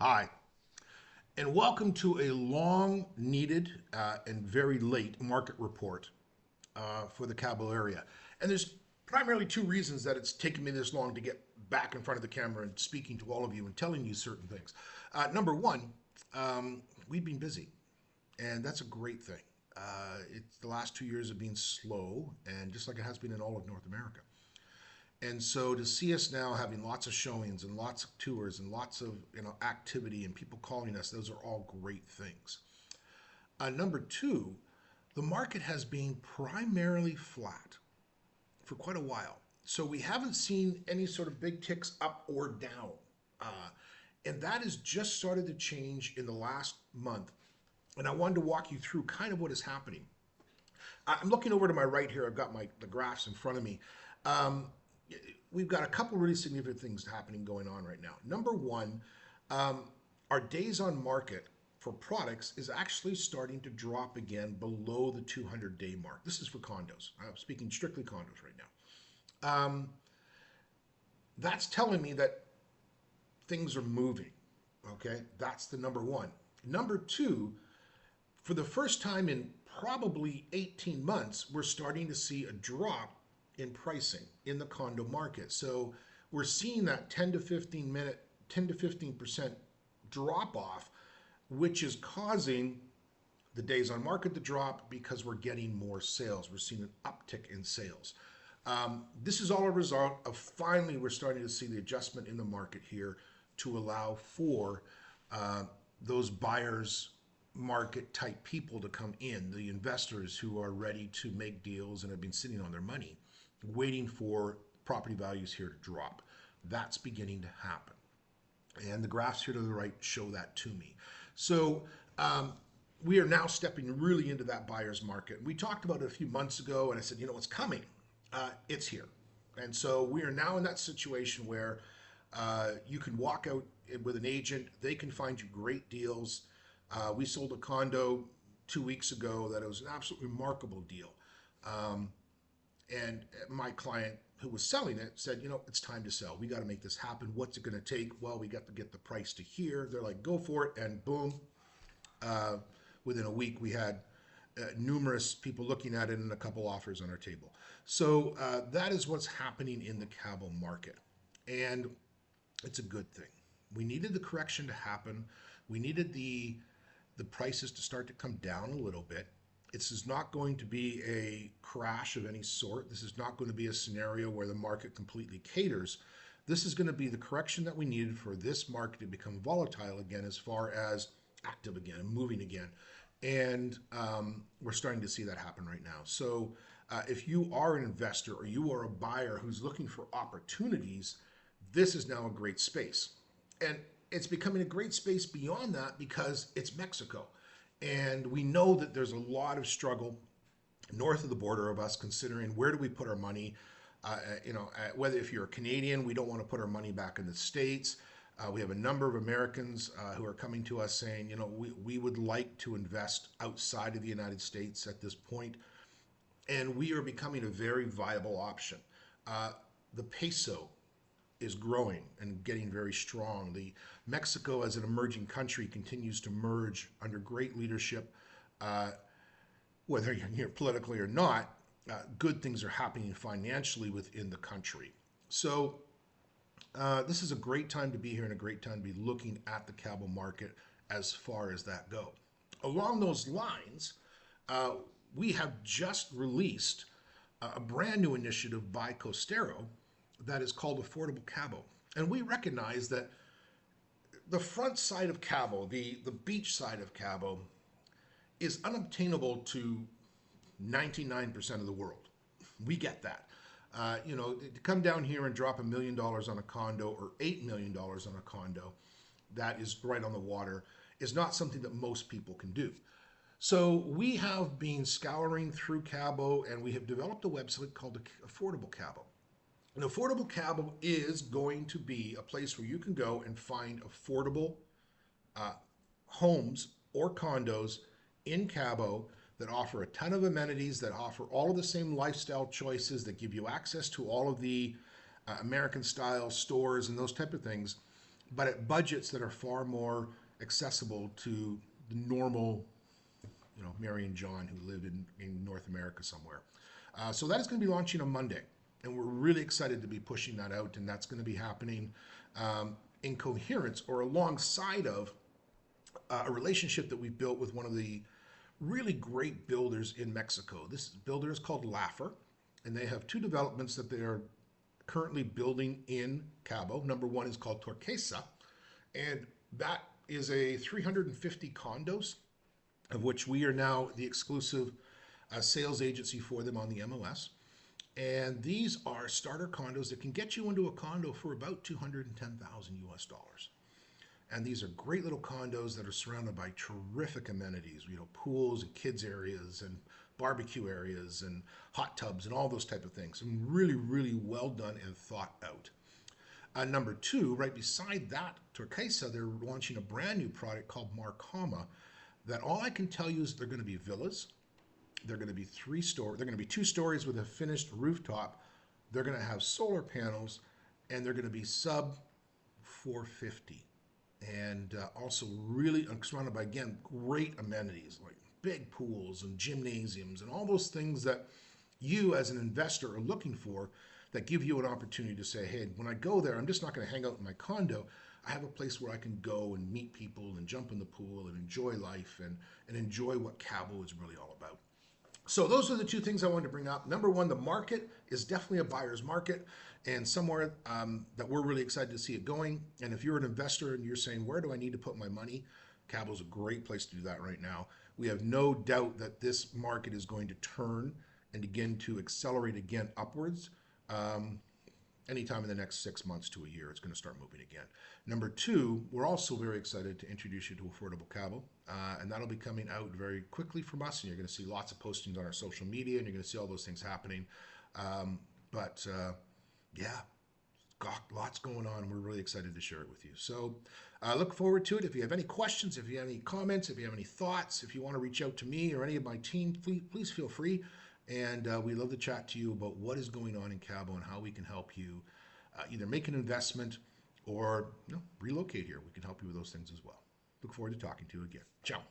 Hi, and welcome to a long needed and very late market report for the Cabo area. And there's primarily two reasons that it's taken me this long to get back in front of the camera and speaking to all of you and telling you certain things. Number one, we've been busy, and that's a great thing. It's the last 2 years have been slow, and just like it has been in all of North America. And so to see us now having lots of showings and lots of tours and lots of activity and people calling us, those are all great things. Number two, the market has been primarily flat for quite a while. So we haven't seen any sort of big ticks up or down. Uh, and that has just started to change in the last month. And I wanted to walk you through kind of what is happening. I'm looking over to my right here. I've got the graphs in front of me. Um, we've got a couple really significant things happening going on right now. Number one, um, our days on market for products is actually starting to drop again below the 200-day mark. This is for condos. I'm speaking strictly condos right now. That's telling me that things are moving. Okay, that's the number one. Number two, for the first time in probably 18 months, we're starting to see a drop in pricing in the condo market. So we're seeing that 10 to 15% drop off, which is causing the days on market to drop because we're getting more sales. We're seeing an uptick in sales. This is all a result of finally we're starting to see the adjustment in the market here to allow for those buyers market type people to come in, the investors who are ready to make deals and have been sitting on their money, waiting for property values here to drop. That's beginning to happen. And the graphs here to the right show that to me. So we are now stepping really into that buyer's market. We talked about it a few months ago, and I said, it's coming. It's here. And so we are now in that situation where you can walk out with an agent. They can find you great deals. We sold a condo 2 weeks ago that it was an absolutely remarkable deal. And my client who was selling it said, it's time to sell. We got to make this happen. What's it going to take? Well, we got to get the price to here. They're like, go for it. And boom, within a week, we had numerous people looking at it and a couple offers on our table. So that is what's happening in the Cabo market. And it's a good thing. We needed the correction to happen. We needed the prices to start to come down a little bit. This is not going to be a crash of any sort. This is not going to be a scenario where the market completely caters. This is going to be the correction that we needed for this market to become volatile again, as far as active again and moving again. And we're starting to see that happen right now. So if you are an investor or you are a buyer who's looking for opportunities, this is now a great space. And it's becoming a great space beyond that because it's Mexico. And we know that there's a lot of struggle north of the border of us, considering where do we put our money. Whether if you're a Canadian, we don't want to put our money back in the States. We have a number of Americans who are coming to us saying, we would like to invest outside of the United States at this point. And we are becoming a very viable option. The peso is growing and getting very strong. The Mexico as an emerging country continues to merge under great leadership. Whether you're here politically or not, good things are happening financially within the country. So this is a great time to be here and a great time to be looking at the Cabo market as far as that go. Along those lines, we have just released a brand new initiative by Costero that is called Affordable Cabo. And we recognize that the front side of Cabo, the beach side of Cabo, is unobtainable to 99% of the world. We get that. To come down here and drop $1 million on a condo or $8 million on a condo that is right on the water is not something that most people can do. So we have been scouring through Cabo and we have developed a website called Affordable Cabo. An Affordable Cabo is going to be a place where you can go and find affordable homes or condos in Cabo that offer a ton of amenities, that offer all of the same lifestyle choices, that give you access to all of the American style stores and those type of things, but at budgets that are far more accessible to the normal, Mary and John who live in North America somewhere. So that is going to be launching on Monday, and we're really excited to be pushing that out, and that's going to be happening in coherence or alongside of a relationship that we've built with one of the really great builders in Mexico. This builder is called Laffer, and they have two developments that they are currently building in Cabo. Number one is called Turquesa, and that is a 350 condos, of which we are now the exclusive sales agency for them on the MLS. And these are starter condos that can get you into a condo for about 210,000 US dollars. And these are great little condos that are surrounded by terrific amenities, pools and kids areas and barbecue areas and hot tubs and all those type of things. And really, really well done and thought out. Number two, right beside that, Turquesa, they're launching a brand new product called Marcama that all I can tell you is they're going to be villas. They're going to be they're going to be 2 stories with a finished rooftop. They're going to have solar panels, and they're going to be sub 450. And also really surrounded by, again, great amenities like big pools and gymnasiums and all those things that you as an investor are looking for, that give you an opportunity to say, hey, when I go there, I'm just not going to hang out in my condo. I have a place where I can go and meet people and jump in the pool and enjoy life and enjoy what Cabo is really all about. So those are the 2 things I wanted to bring up. Number one, the market is definitely a buyer's market, and somewhere that we're really excited to see it going. And if you're an investor and you're saying, where do I need to put my money? Cabo's a great place to do that right now. We have no doubt that this market is going to turn and begin to accelerate again upwards. Anytime in the next 6 months to a year, it's going to start moving again. Number 2, we're also very excited to introduce you to Affordable Cabo, and that'll be coming out very quickly from us, and you're going to see lots of postings on our social media, and you're going to see all those things happening. Yeah, got lots going on. We're really excited to share it with you. So look forward to it. If you have any questions, if you have any comments, if you have any thoughts, if you want to reach out to me or any of my team, please feel free. And we love to chat to you about what is going on in Cabo and how we can help you either make an investment or relocate here. We can help you with those things as well. Look forward to talking to you again. Ciao.